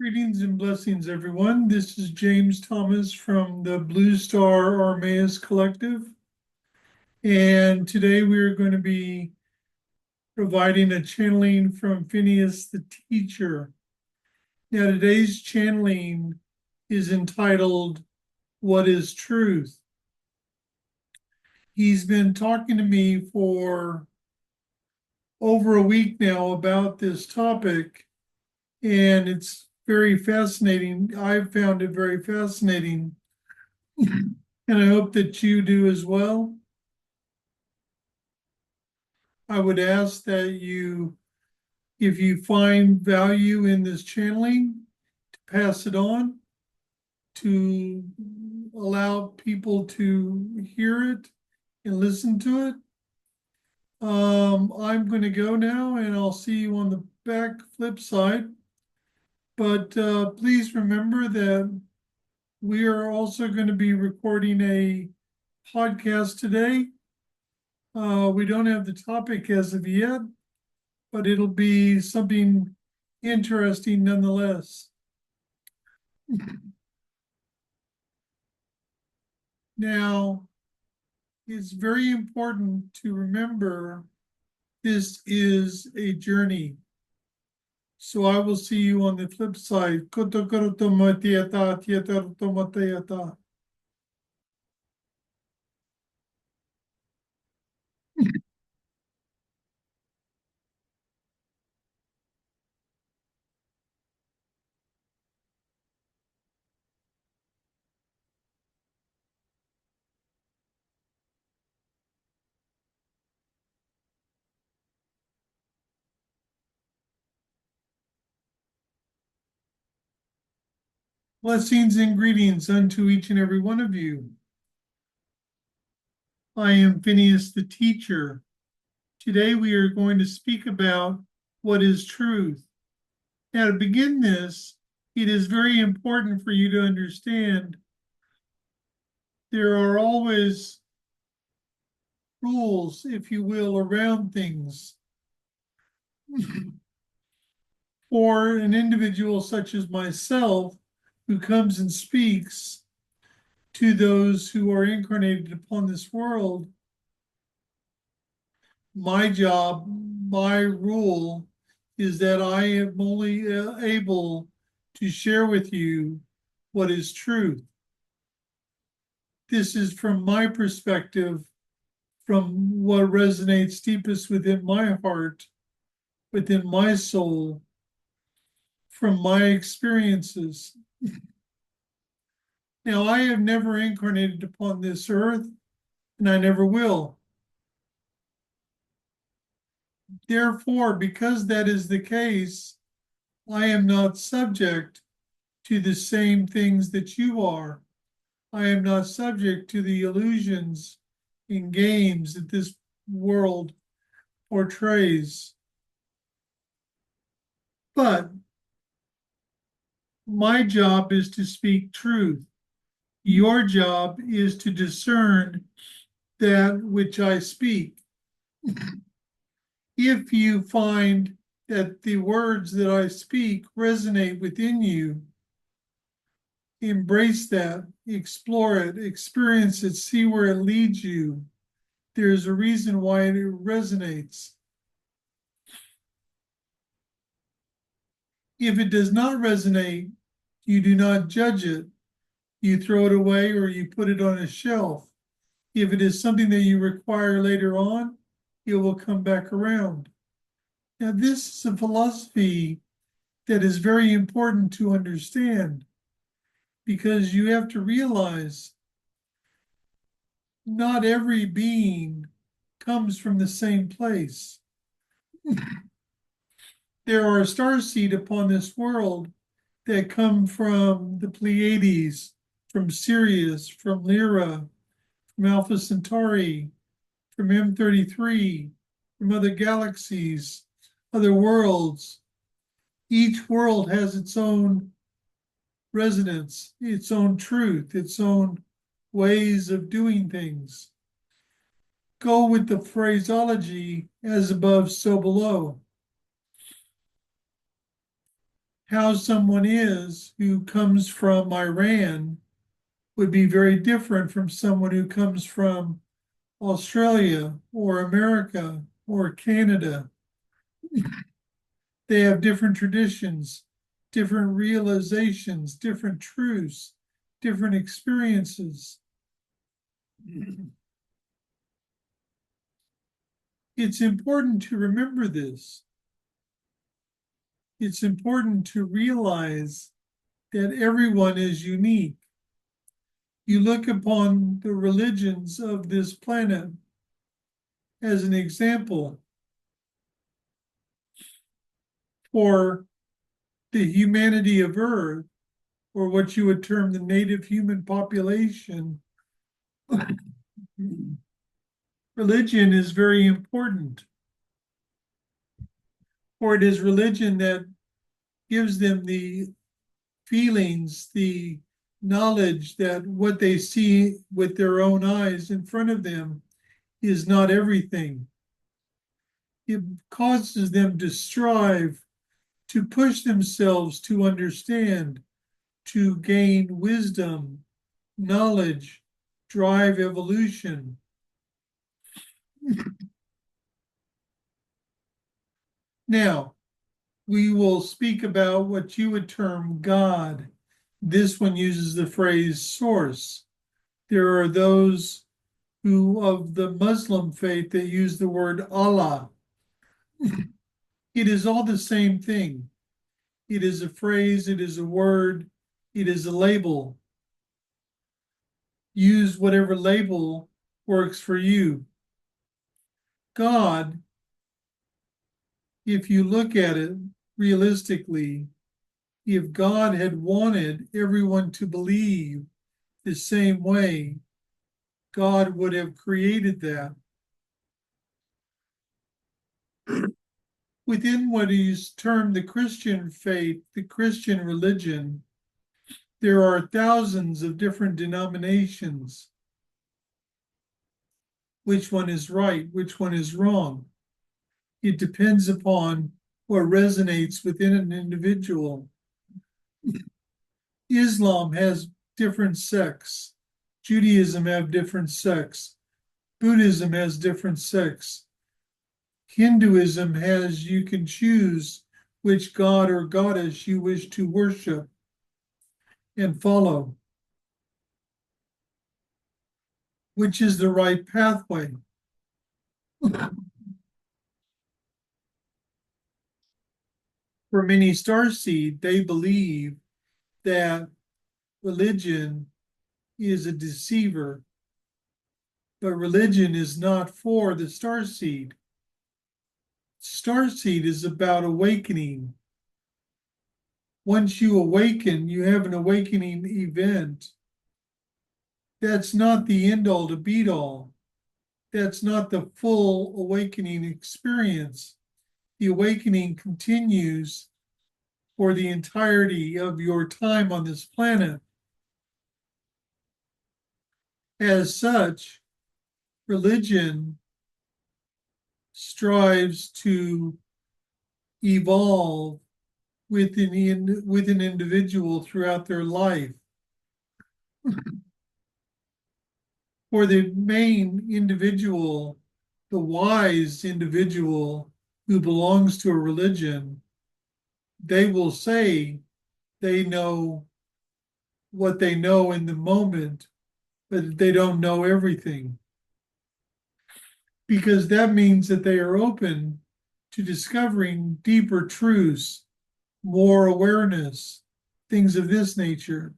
Greetings and blessings, everyone. This is JamesArmais from the bluestarspiritualgroup Collective. And today we are going to be providing a channeling from Phineus the Teacher. Now, today's channeling is entitled, What is Truth? He's been talking to me for over a week now about this topic, and it's very fascinating. I've found it very fascinating, and I hope that you do as well. I would ask that if you find value in this channeling, to pass it on, to allow people to hear it and listen to it. I'm going to go now, and I'll see you on the back flip side. But please remember that we are also going to be recording a podcast today. We don't have the topic as of yet, but it'll be something interesting nonetheless. Now, it's very important to remember this is a journey. So I will see you on the flip side. Blessings and greetings unto each and every one of you. I am Phineus the Teacher. Today we are going to speak about what is truth. Now, to begin this, it is very important for you to understand there are always rules, if you will, around things. For an individual such as myself, who comes and speaks to those who are incarnated upon this world, my job, my rule is that I am only able to share with you what is truth. This is from my perspective, from what resonates deepest within my heart, within my soul, from my experiences. Now, I have never incarnated upon this earth, and I never will. Therefore, because that is the case, I am not subject to the same things that you are. I am not subject to the illusions and games that this world portrays. But my job is to speak truth. Your job is to discern that which I speak. If you find that the words that I speak resonate within you, embrace that, explore it, experience it, see where it leads you. There's a reason why it resonates. If it does not resonate, you do not judge it. You throw it away or you put it on a shelf. If it is something that you require later on, it will come back around. Now, this is a philosophy that is very important to understand, because you have to realize not every being comes from the same place. There are starseed upon this world that come from the Pleiades, from Sirius, from Lyra, from Alpha Centauri, from M33, from other galaxies, other worlds. Each world has its own resonance, its own truth, its own ways of doing things. Go with the phraseology, as above, so below. how someone is who comes from Iran would be very different from someone who comes from Australia or America or Canada. They have different traditions, different realizations, different truths, different experiences. It's important to remember this. It's important to realize that everyone is unique. You look upon the religions of this planet as an example for the humanity of Earth, or what you would term the native human population. Religion is very important, for it is religion that gives them the feelings, the knowledge that what they see with their own eyes in front of them is not everything. It causes them to strive, to push themselves to understand, to gain wisdom, knowledge, drive evolution. Now, we will speak about what you would term God. This one uses the phrase source. There are those who of the Muslim faith that use the word Allah. It is all the same thing. It is a phrase, it is a word, it is a label. Use whatever label works for you. God, if you look at it realistically, if God had wanted everyone to believe the same way, God would have created that. Within what is termed the Christian faith, the Christian religion, there are thousands of different denominations. Which one is right? Which one is wrong? It depends upon what resonates within an individual. Islam has different sects. Judaism have different sects. Buddhism has different sects. Hinduism has, you can choose which god or goddess you wish to worship and follow, which is the right pathway. For many starseed, they believe that religion is a deceiver, but religion is not for the starseed. Starseed is about awakening. Once you awaken, you have an awakening event. That's not the end all to beat all. That's not the full awakening experience. The awakening continues for the entirety of your time on this planet. As such, religion strives to evolve with an individual throughout their life. For the main individual, the wise individual who belongs to a religion, they will say they know what they know in the moment, but they don't know everything. Because that means that they are open to discovering deeper truths, more awareness, things of this nature.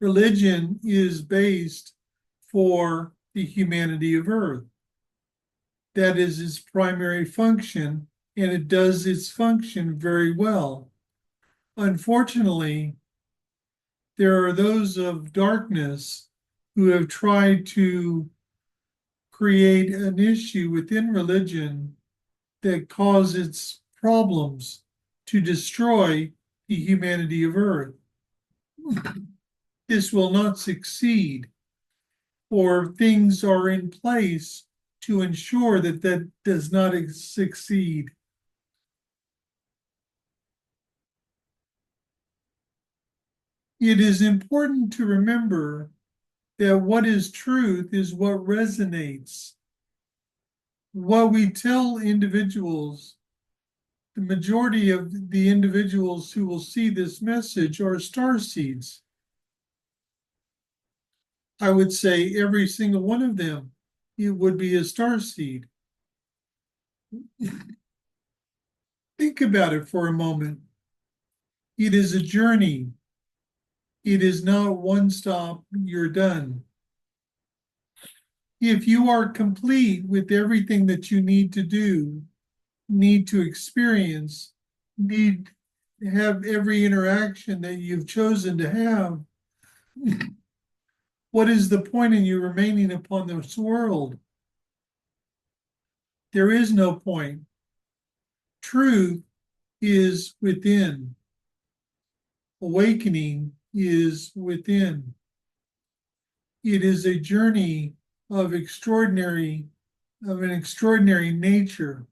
Religion is based for the humanity of Earth. That is its primary function, and it does its function very well. Unfortunately, there are those of darkness who have tried to create an issue within religion that causes problems to destroy the humanity of Earth. This will not succeed, or things are in place to ensure that that does not succeed. It is important to remember that what is truth is what resonates. What we tell individuals, the majority of the individuals who will see this message are star seeds. I would say every single one of them, it would be a star seed. Think about it for a moment. It is a journey. It is not one stop, you're done. If you are complete with everything that you need to do, need to experience, need to have every interaction that you've chosen to have, what is the point in you remaining upon this world? There is no point. Truth is within. Awakening is within. It is a journey of an extraordinary nature.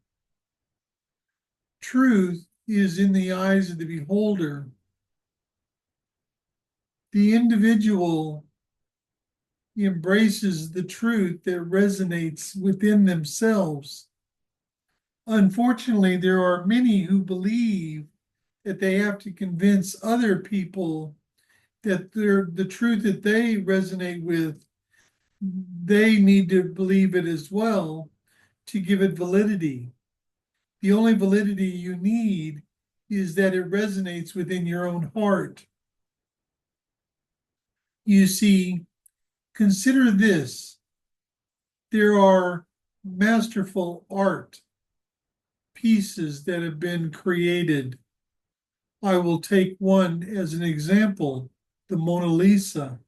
Truth is in the eyes of the beholder. The individual embraces the truth that resonates within themselves. Unfortunately, there are many who believe that they have to convince other people that the truth that they resonate with, they need to believe it as well to give it validity. The only validity you need is that it resonates within your own heart. You see, consider this. There are masterful art pieces that have been created. I will take one as an example, the Mona Lisa.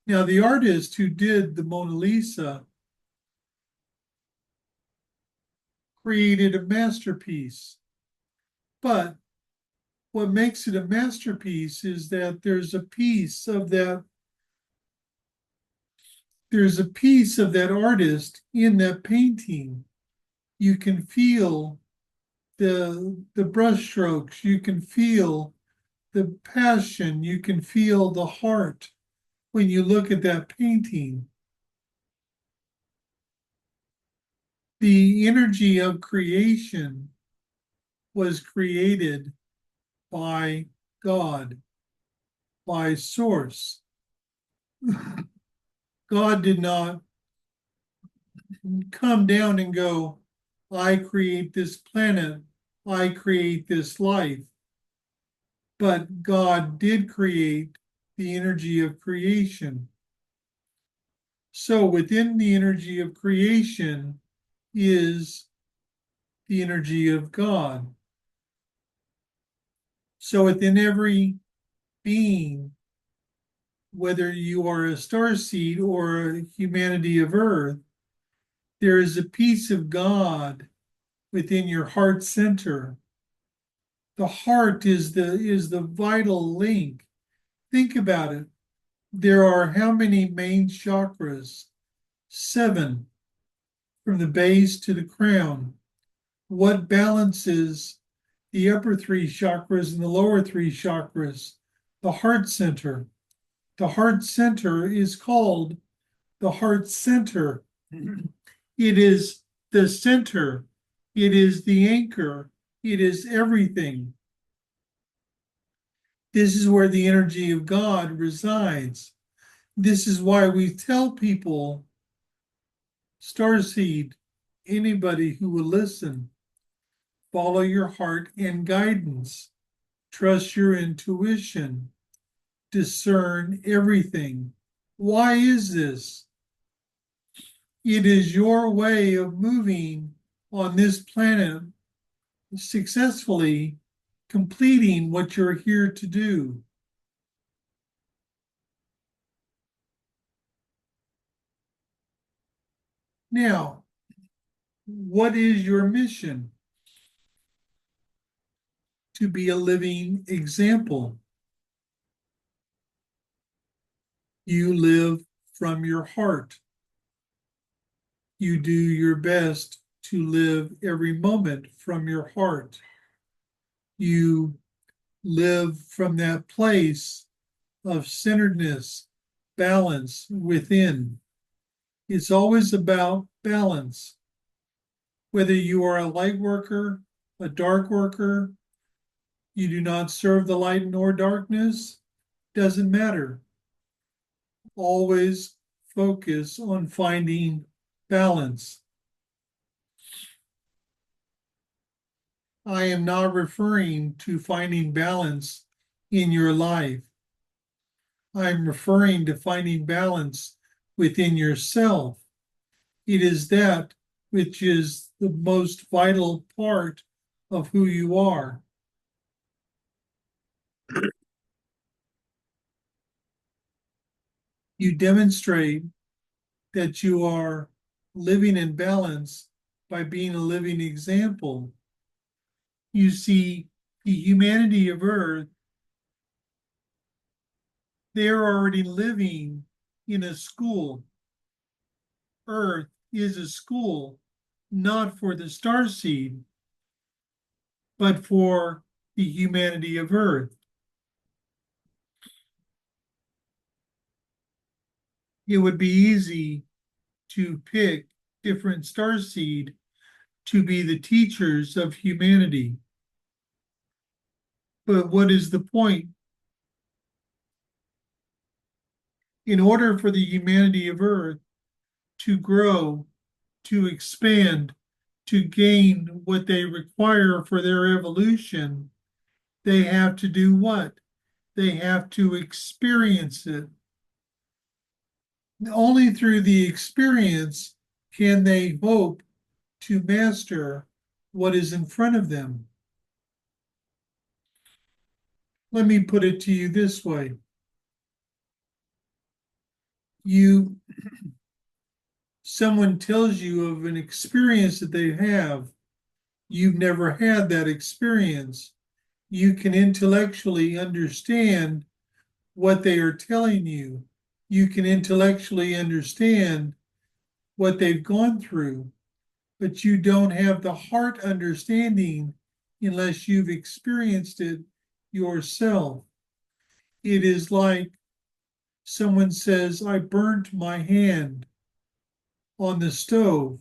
Now, the artist who did the Mona Lisa created a masterpiece. But what makes it a masterpiece is that there's a piece of that artist in that painting. You can feel the brush strokes, you can feel the passion, you can feel the heart when you look at that painting. The energy of creation was created by God, by Source. God did not come down and go, I create this planet, I create this life. But God did create the energy of creation. So within the energy of creation is the energy of God. So within every being, whether you are a starseed or a humanity of Earth, there is a piece of God within your heart center. The heart is the vital link. Think about it. There are how many main chakras? 7 from the base to the crown. What balances the upper 3 chakras and the lower 3 chakras? The heart center. The heart center is called the heart center. It is the center. It is the anchor. It is everything. This is where the energy of God resides. This is why we tell people, starseed, anybody who will listen, follow your heart and guidance. Trust your intuition. Discern everything. Why is this? It is your way of moving on this planet successfully, completing what you're here to do. Now, what is your mission? To be a living example. You live from your heart. You do your best to live every moment from your heart. You live from that place of centeredness, balance within. It's always about balance. Whether you are a light worker, a dark worker, you do not serve the light nor darkness, doesn't matter. Always focus on finding balance. I am not referring to finding balance in your life. I'm referring to finding balance within yourself. It is that which is the most vital part of who you are. You demonstrate that you are living in balance by being a living example. You see, the humanity of Earth, they're already living in a school. Earth is a school, not for the starseed, but for the humanity of Earth. It would be easy to pick different starseed to be the teachers of humanity. But what is the point? In order for the humanity of Earth to grow, to expand, to gain what they require for their evolution, they have to do what? They have to experience it. Only through the experience can they hope to master what is in front of them. Let me put it to you this way. Someone tells you of an experience that they have. You've never had that experience. You can intellectually understand what they are telling you. You can intellectually understand what they've gone through, but you don't have the heart understanding unless you've experienced it yourself. It is like someone says, I burnt my hand on the stove.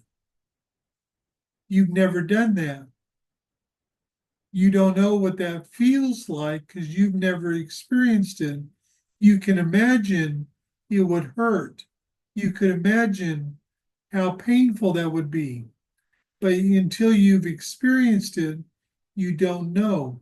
You've never done that. You don't know what that feels like because you've never experienced it. You can imagine it would hurt. You could imagine how painful that would be. But until you've experienced it, you don't know.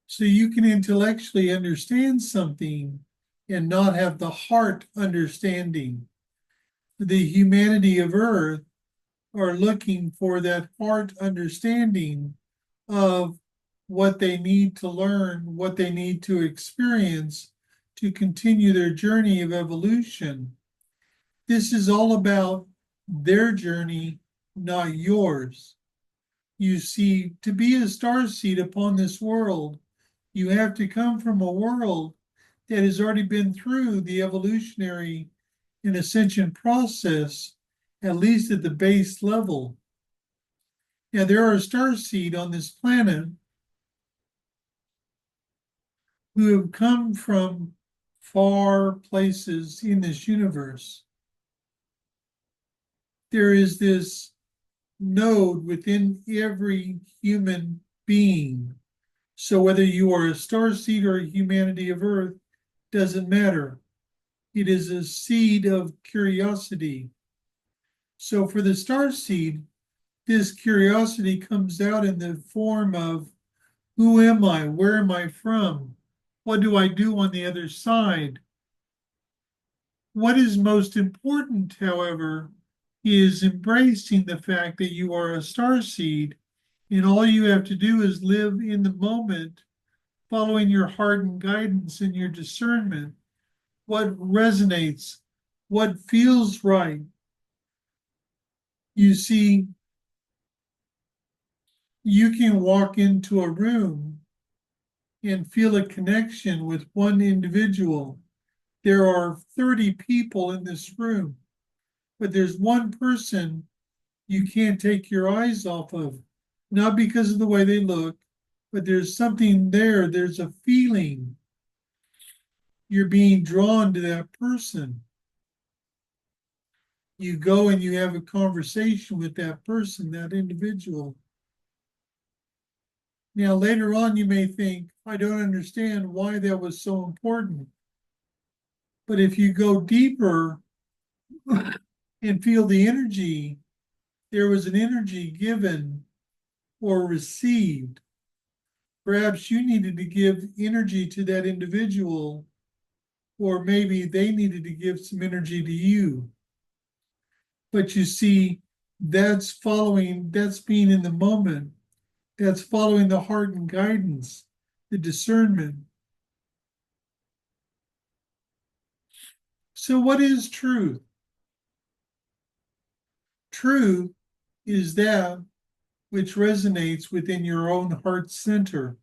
So you can intellectually understand something and not have the heart understanding. The humanity of Earth are looking for that heart understanding of what they need to learn, what they need to experience to continue their journey of evolution. This is all about their journey, not yours. You see, to be a starseed upon this world, you have to come from a world that has already been through the evolutionary and ascension process, at least at the base level. Now, there are starseed on this planet who have come from far places in this universe. There is this node within every human being. So whether you are a starseed or a humanity of Earth, doesn't matter. It is a seed of curiosity. So for the starseed, this curiosity comes out in the form of, who am I? Where am I from? What do I do on the other side? What is most important, however, is embracing the fact that you are a starseed, and all you have to do is live in the moment, following your heart and guidance and your discernment. What resonates, what feels right. You see, you can walk into a room and feel a connection with one individual. There are 30 people in this room, but there's one person you can't take your eyes off of. not because of the way they look, but there's something there. There's a feeling. You're being drawn to that person. You go and you have a conversation with that person, that individual. Now, later on, you may think, I don't understand why that was so important. But if you go deeper and feel the energy, there was an energy given or received. Perhaps you needed to give energy to that individual, or maybe they needed to give some energy to you. But you see, that's being in the moment. That's following the heart and guidance, the discernment. So, what is truth? Truth is that which resonates within your own heart center.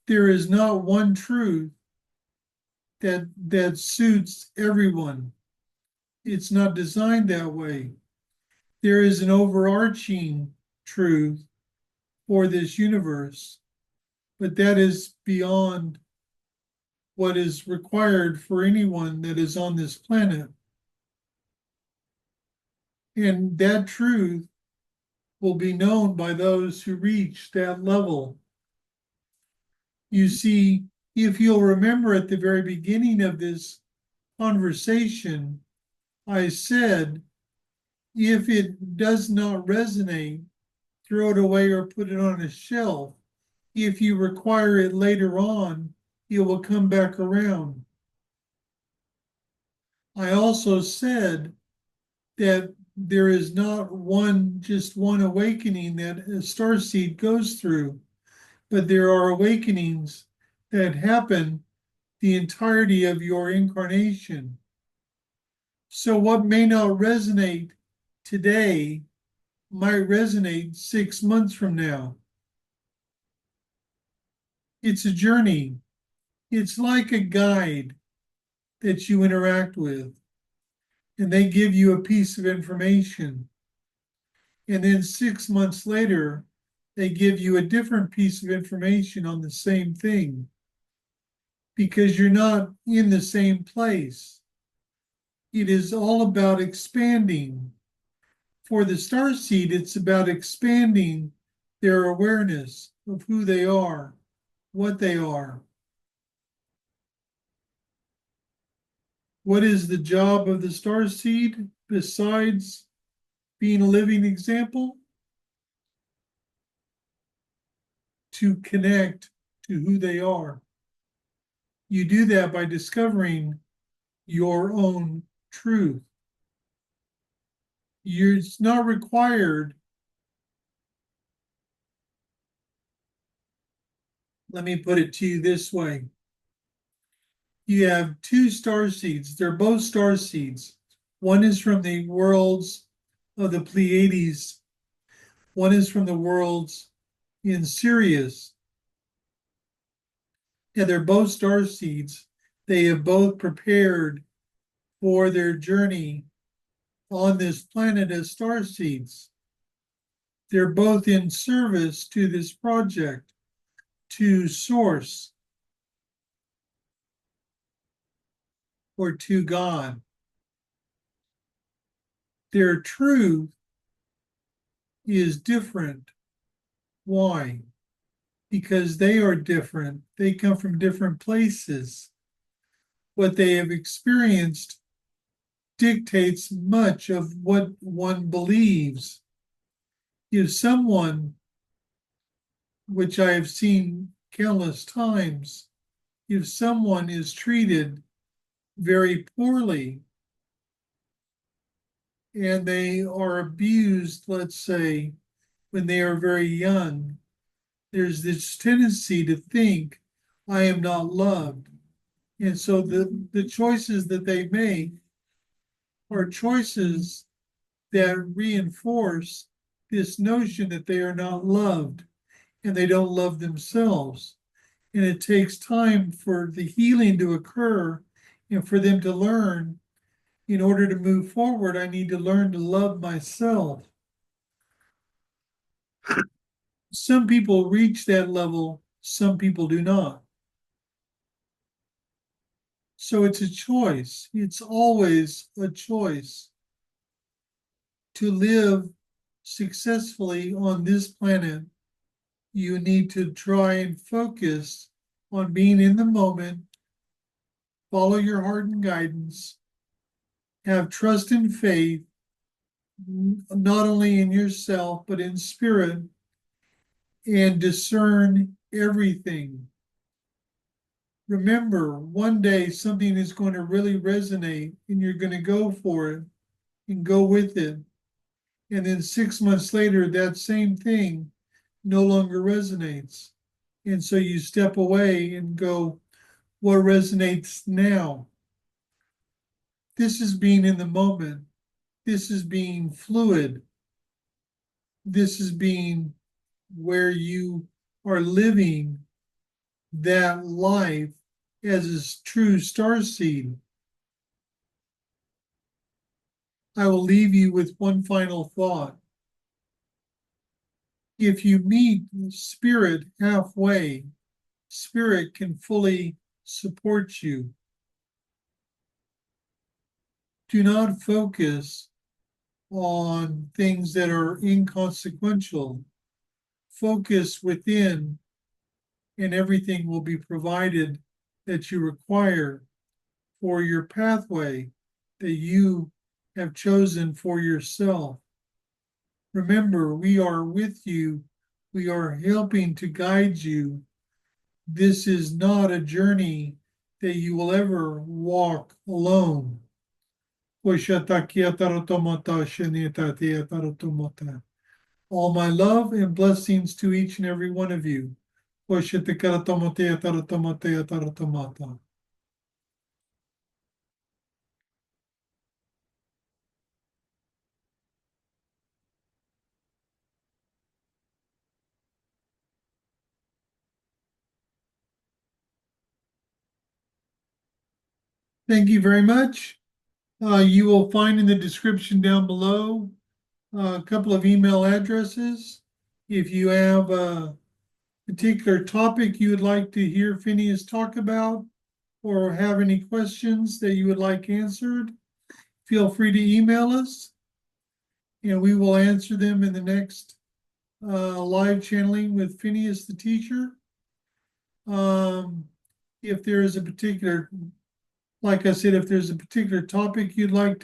There is not one truth that suits everyone. It's not designed that way. There is an overarching truth for this universe, but that is beyond what is required for anyone that is on this planet. And that truth will be known by those who reach that level. You see, if you'll remember at the very beginning of this conversation, I said, if it does not resonate, throw it away or put it on a shelf. If you require it later on, it will come back around. I also said that there is not just one awakening that a starseed goes through, but there are awakenings that happen the entirety of your incarnation. So what may not resonate today might resonate 6 months from now. It's a journey. It's like a guide that you interact with, and they give you a piece of information. And then 6 months later, they give you a different piece of information on the same thing, because you're not in the same place. It is all about expanding. For the starseed, it's about expanding their awareness of who they are, what they are. What is the job of the starseed besides being a living example? To connect to who they are. You do that by discovering your own truth. It's not required. Let me put it to you this way. You have two star seeds. They're both star seeds. One is from the worlds of the Pleiades. One is from the worlds in Sirius. Yeah, they're both star seeds. They have both prepared for their journey on this planet as star seeds. They're both in service to this project, to Source, or to God. Their truth is different. Why? Because they are different. They come from different places. What they have experienced dictates much of what one believes. If someone, which I have seen countless times, if someone is treated very poorly and they are abused, let's say, when they are very young, there's this tendency to think, I am not loved. And so the choices that they make are choices that reinforce this notion that they are not loved and they don't love themselves. And it takes time for the healing to occur and for them to learn, in order to move forward, I need to learn to love myself. Some people reach that level, some people do not. So it's a choice. It's always a choice to live successfully on this planet. You need to try and focus on being in the moment, follow your heart and guidance, have trust and faith, not only in yourself, but in spirit, and discern everything. Remember, one day something is going to really resonate and you're going to go for it and go with it. And then 6 months later, that same thing no longer resonates. And so you step away and go, what resonates now? This is being in the moment. This is being fluid. This is being where you are living that life as a true starseed. I will leave you with one final thought. If you meet spirit halfway, spirit can fully support you. Do not focus on things that are inconsequential. Focus within, and everything will be provided that you require for your pathway that you have chosen for yourself. Remember, we are with you. We are helping to guide you. This is not a journey that you will ever walk alone. All my love and blessings to each and every one of you. Thank you very much. You will find in the description down below a couple of email addresses. If you have a particular topic you would like to hear Phineas talk about or have any questions that you would like answered, feel free to email us and we will answer them in the next live channeling with Phineas the Teacher. If there is a particular, like I said, if there's a particular topic you'd like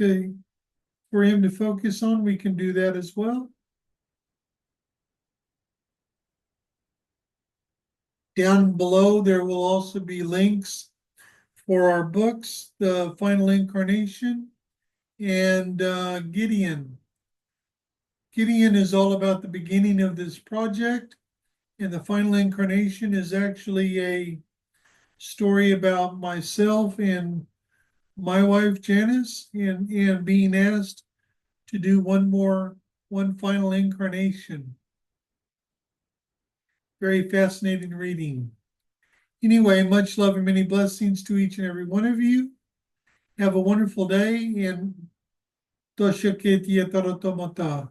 for him to focus on, we can do that as well. Down below, there will also be links for our books, The Final Incarnation and Gideon. Gideon is all about the beginning of this project, and The Final Incarnation is actually a story about myself and my wife Janice and being asked to do one final incarnation. Very fascinating reading. Anyway, much love and many blessings to each and every one of you. Have a wonderful day and Tosha Ketia Tarotomata.